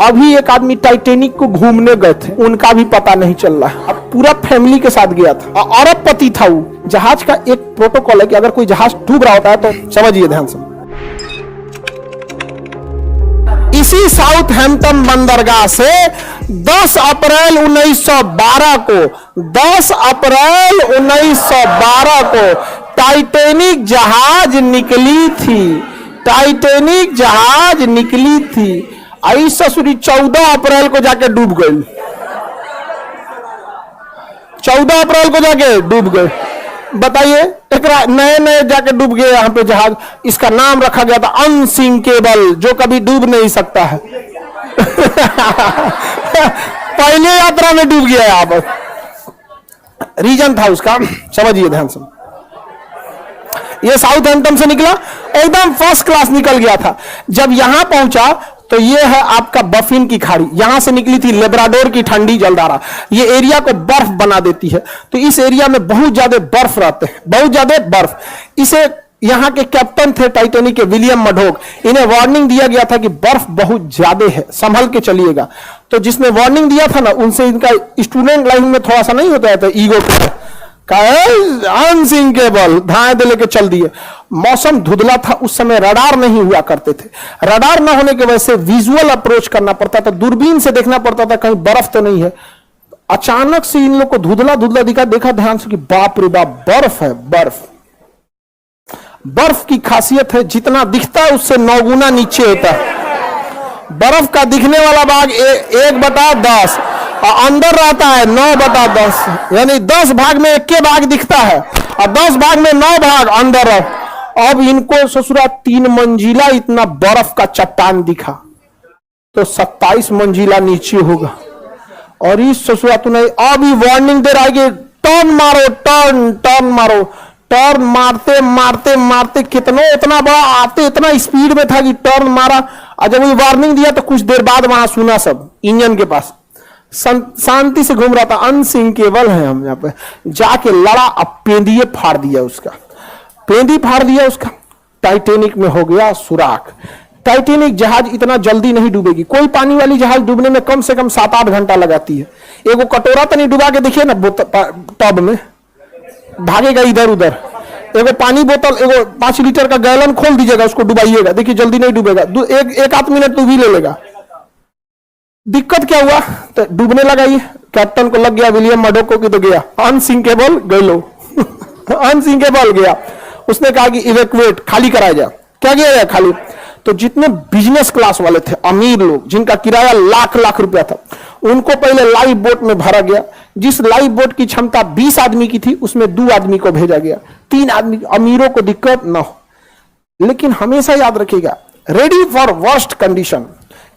अभी एक आदमी टाइटेनिक को घूमने गए थे, उनका भी पता नहीं चल रहा है। अब पूरा फैमिली के साथ गया था, अरबपति था वो। जहाज का एक प्रोटोकॉल है कि अगर कोई जहाज डूब रहा होता है तो समझिए ध्यान से, इसी साउथहैम्पटन बंदरगाह से 10 अप्रैल 1912 को 10 अप्रैल 1912 को टाइटेनिक जहाज निकली थी। टाइटेनिक जहाज निकली थी। आई ससुरी 14 अप्रैल को जाके डूब गई। 14 अप्रैल को जाके डूब गए। बताइए, एक नए नए जाके डूब गए यहाँ पे जहाज। इसका नाम रखा गया था अनसिंकेबल, जो कभी डूब नहीं सकता है। पहले यात्रा में डूब गया यहाँ पर। रीजन था उसका, समझिए ध्यान से। ये साउथहैम्पटन से निकला, एकदम फर्स्ट क्लास निकल गया था। जब यहां पहुंचा तो ये है आपका बफिन की खाड़ी, यहां से निकली थी लेब्राडोर की ठंडी जलधारा। ये एरिया को बर्फ बना देती है, तो इस एरिया में बहुत ज्यादा बर्फ रहते हैं, बहुत ज्यादा बर्फ। इसे यहां के कैप्टन थे टाइटेनिक के, विलियम मडोक, इन्हें वार्निंग दिया गया था कि बर्फ बहुत ज्यादा है, संभल के चलिएगा। तो जिसने वार्निंग दिया था ना, उनसे इनका स्टूडेंट लाइफ में थोड़ा सा नहीं होता था, ईगो पे अनसिंकेबल, धाए दे लेके चल दिए। मौसम धुंधला था, उस समय रडार नहीं हुआ करते थे। रडार ना होने की वजह से विजुअल अप्रोच करना पड़ता था, दूरबीन से देखना पड़ता था कहीं बर्फ तो नहीं है। अचानक से इन लोग को धुंधला धुंधला दिखा, देखा ध्यान से कि बाप रे बाप, बर्फ है, बर्फ। बर्फ की खासियत है, जितना दिखता है उससे 9 गुना नीचे होता है। बर्फ का दिखने वाला भाग 1/10 और अंदर रहता है 9/10, यानी 10 भाग में 1 भाग दिखता है और 10 भाग में 9 भाग अंदर है। अब इनको ससुरा 3 मंजिला इतना बर्फ का चट्टान दिखा, तो 27 मंजिला नीचे होगा। और इस ससुरा तो नहीं, अभी वार्निंग दे रहा है कि टर्न मारो, टर्न टर्न मारो। टर्न मारते मारते मारते कितना इतना बड़ा आते, इतना स्पीड में था कि टर्न मारा। और जब वो वार्निंग दिया तो कुछ देर बाद वहां सुना सब इंजन के पास शांति से घूम रहा था, अनसिंकेबल है हम यहाँ पे। जाके लड़ा, अब पेंदिए फाड़ दिया उसका, पेंदी फाड़ दिया उसका। टाइटेनिक में हो गया सुराख। टाइटेनिक जहाज इतना जल्दी नहीं डूबेगी। कोई पानी वाली जहाज डूबने में कम से कम 7-8 घंटा लगाती है। एगो कटोरा तो नहीं डुबा के देखिए ना टब में, भागेगा इधर उधर। एगो पानी बोतल, एगो 5 लीटर का गैलन खोल दीजिएगा, उसको डुबाइएगा, देखिए जल्दी नहीं डूबेगा। एक आध मिनट तो भी ले लेगा। दिक्कत क्या हुआ, तो डूबने लगा। ये कैप्टन को लग गया, विलियम मडोक को तो गया अनसिंकेबल, गलो अनसिंकेबल गया। उसने कहा कि इवैक्यूएट, खाली कराया जाए। क्या किया जाए खाली? तो जितने बिजनेस क्लास वाले थे, अमीर लोग, जिनका किराया लाख लाख रुपया था, उनको पहले लाइव बोट में भरा गया। जिस लाइव बोट की क्षमता 20 आदमी की थी, उसमें 2 आदमी को भेजा गया। 3 आदमी, अमीरों को दिक्कत न हो। लेकिन हमेशा याद रखिएगा, रेडी फॉर वर्स्ट कंडीशन।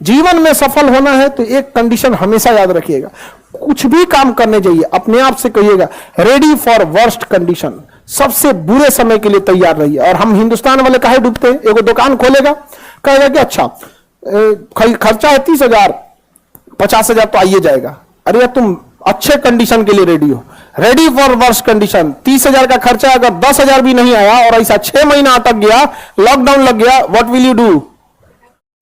जीवन में सफल होना है तो एक कंडीशन हमेशा याद रखिएगा, कुछ भी काम करने जाइए अपने आप से कहिएगा रेडी फॉर वर्स्ट कंडीशन, सबसे बुरे समय के लिए तैयार रहिए। और हम हिंदुस्तान वाले काहे डूबते हैं? एगो दुकान खोलेगा, कहेगा कि अच्छा खर्चा है 30,000, 50,000 तो आइए जाएगा। अरे यार, तुम अच्छे कंडीशन के लिए रेडी हो, रेडी फॉर वर्स्ट कंडीशन। 30,000 का खर्चा अगर 10,000 भी नहीं आया और ऐसा 6 महीना अटक गया, लॉकडाउन लग गया, व्हाट विल यू डू?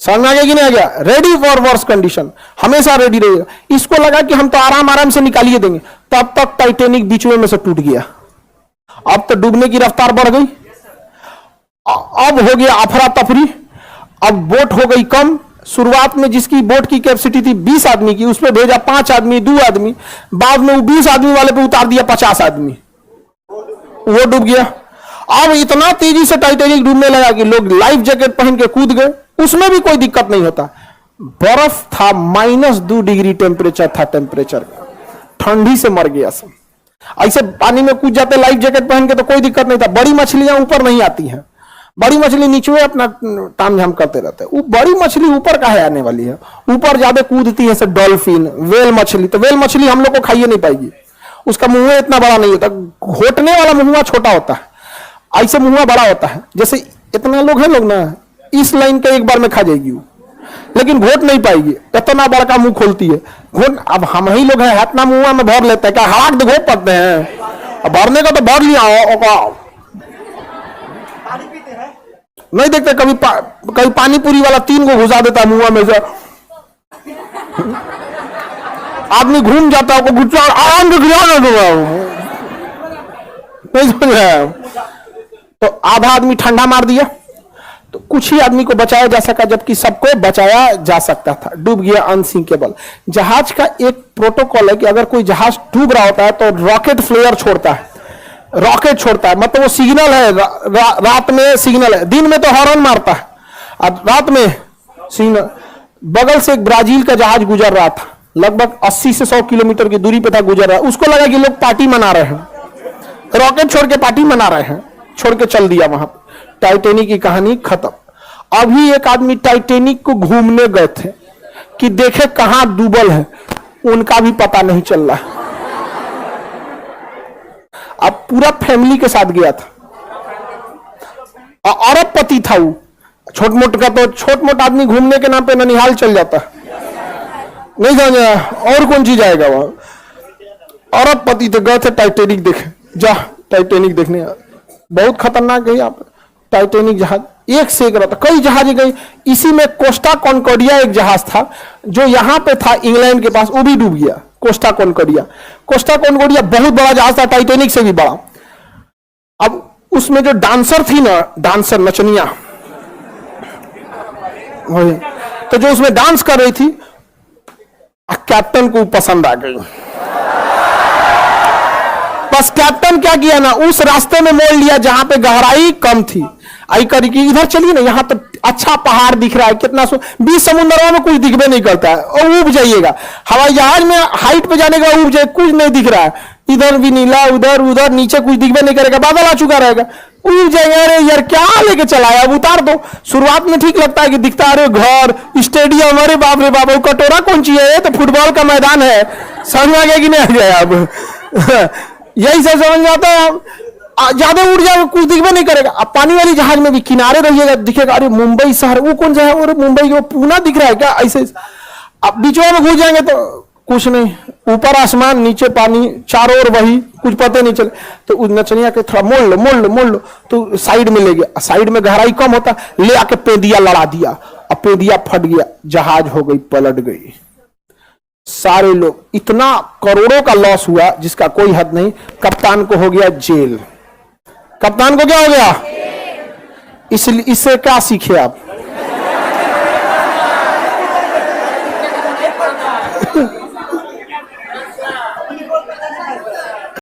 समझ में आ गया कि नहीं आ गया? रेडी फॉर वर्स्ट कंडीशन, हमेशा रेडी रहेगा। इसको लगा कि हम तो आराम आराम से निकालिए देंगे, तब तक टाइटेनिक बीच में से टूट गया। अब तो डूबने की रफ्तार बढ़ गई, अब हो गया अफरा तफरी। अब बोट हो गई कम। शुरुआत में जिसकी बोट की कैपेसिटी थी 20 आदमी की, उसमें भेजा 5 आदमी, 2 आदमी। बाद में वो 20 आदमी वाले पे उतार दिया 50 आदमी, वो डूब गया। अब इतना तेजी से टाइटेनिक डूबने लगा कि लोग लाइफ जैकेट पहन के कूद गए, उसमें भी कोई दिक्कत नहीं होता। बर्फ था, -2 डिग्री टेम्परेचर था, टेम्परेचर ठंडी से मर गया सब। ऐसे पानी में कूद जाते लाइफ जैकेट पहन के तो कोई दिक्कत नहीं था। बड़ी मछलियां ऊपर नहीं आती हैं, बड़ी मछली नीचे अपना तामझाम करते रहते हैं। वो बड़ी मछली ऊपर काहे आने वाली है? ऊपर ज्यादा कूदती है से डॉल्फिन, वेल मछली। तो वेल मछली हम लोग को खाइए नहीं पाएगी, उसका मुंह इतना बड़ा नहीं होता, घोटने वाला मुंह छोटा होता है, ऐसे मुंह बड़ा होता है। जैसे इतना लोग हैं, लोग ना इस लाइन का एक बार में खा जाएगी वो, लेकिन घोट नहीं पाएगी, इतना बड़का मुंह खोलती है घोट। अब हम ही लोग हैं, हाथ ना मुंह में भर लेते हैं, क्या हाथ घोट पड़ते हैं? अब भरने का तो भर लिया, नहीं देखते कभी कभी पानी पूरी वाला 3 को घुसा देता है मुंह में से, आदमी घूम जाता है, गुस्सा आराम से गिरा ना दूंगा, नहीं समझ रहे हैं? तो आधा आदमी ठंडा मार दिया, तो कुछ ही आदमी को बचाया जा सका, जबकि सबको बचाया जा सकता था। डूब गया अनसिंकेबल। जहाज का एक प्रोटोकॉल है कि अगर कोई जहाज डूब रहा होता है तो रॉकेट फ्लेयर छोड़ता है, रॉकेट छोड़ता है, मतलब वो सिग्नल है, रात में सिग्नल है, दिन में तो हॉर्न मारता है, और रात में सिग्नल। बगल से एक ब्राजील का जहाज गुजर रहा था, लगभग 80 से 100 किलोमीटर की दूरी पे था, गुजर रहा है। उसको लगा कि लोग पार्टी मना रहे हैं, रॉकेट छोड़ के पार्टी मना रहे हैं, छोड़ के चल दिया वहां। टाइटैनिक की कहानी खत्म। अभी एक आदमी टाइटैनिक को घूमने गए थे कि देखे कहां डूबल है, उनका भी पता नहीं चल रहा। अब पूरा फैमिली के साथ गया था, और अरबपति था वो। छोट मोट का तो छोट मोट आदमी घूमने के नाम पे ननिहाल चल जाता, नहीं जाना और कौन चीज आएगा वहां। अरबपति तो गए थे टाइटैनिक देखे, जा टाइटैनिक देखने, बहुत खतरनाक है यहाँ पे टाइटैनिक जहाज, एक से एक रहता, कई जहाज गई। इसी में कोस्टा कॉन्कॉर्डिया एक जहाज था जो यहाँ पे था इंग्लैंड के पास, वो भी डूब गया। कोस्टा कॉन्कॉर्डिया, कोस्टा कॉन्कॉर्डिया बहुत बड़ा जहाज था, टाइटैनिक से भी बड़ा। अब उसमें जो डांसर थी ना, डांसर नचनिया, तो जो उसमें डांस कर रही थी, कैप्टन को पसंद आ गई। बस कैप्टन क्या किया ना, उस रास्ते में मोड़ लिया जहां पे गहराई कम थी। आई करी कि इधर चलिए ना, यहां तो अच्छा पहाड़ दिख रहा है, कितना बीच समुद्रों में कुछ दिखबे नहीं करता है, और उब जाइएगा। हवाई जहाज में हाइट पे जाने के बाद उब जाए, कुछ नहीं दिख रहा है, इधर भी नीला, उधर उधर, नीचे कुछ दिखबे नहीं करेगा, बादल आ चुका रहेगा, उब जाएगा। अरे यार क्या लेके चला है, अब उतार दो। शुरुआत में ठीक लगता है कि दिखता है, अरे घर, स्टेडियम, अरे बाप रे बाप, कटोरा कौन चीज है, तो फुटबॉल का मैदान है, समझ आ गया कि नहीं आ गया। अब यही सब समझ में आता है। ज्यादा उड़ जाएगा, कुछ दिखबे नहीं करेगा। अब पानी वाली जहाज में भी किनारे रहिएगा, दिखेगा अरे मुंबई शहर, वो कौन सा है, अरे मुंबई वो पूना दिख रहा है क्या, ऐसे। अब बीचों में घुस जाएंगे तो कुछ नहीं, ऊपर आसमान, नीचे पानी, चारों ओर वही, कुछ पता नहीं चले। तो उस नचनिया के थोड़ा मोड़ लो मोड़ लो मोड़ लो, तो साइड में ले गया, साइड में गहराई कम होता, ले आके पेदिया लड़ा दिया, अब पेदिया फट गया, जहाज हो गई, पलट गई। सारे लोग, इतना करोड़ों का लॉस हुआ जिसका कोई हद नहीं। कप्तान को हो गया जेल। कप्तान को क्या हो गया? इसलिए इससे क्या सीखे आप?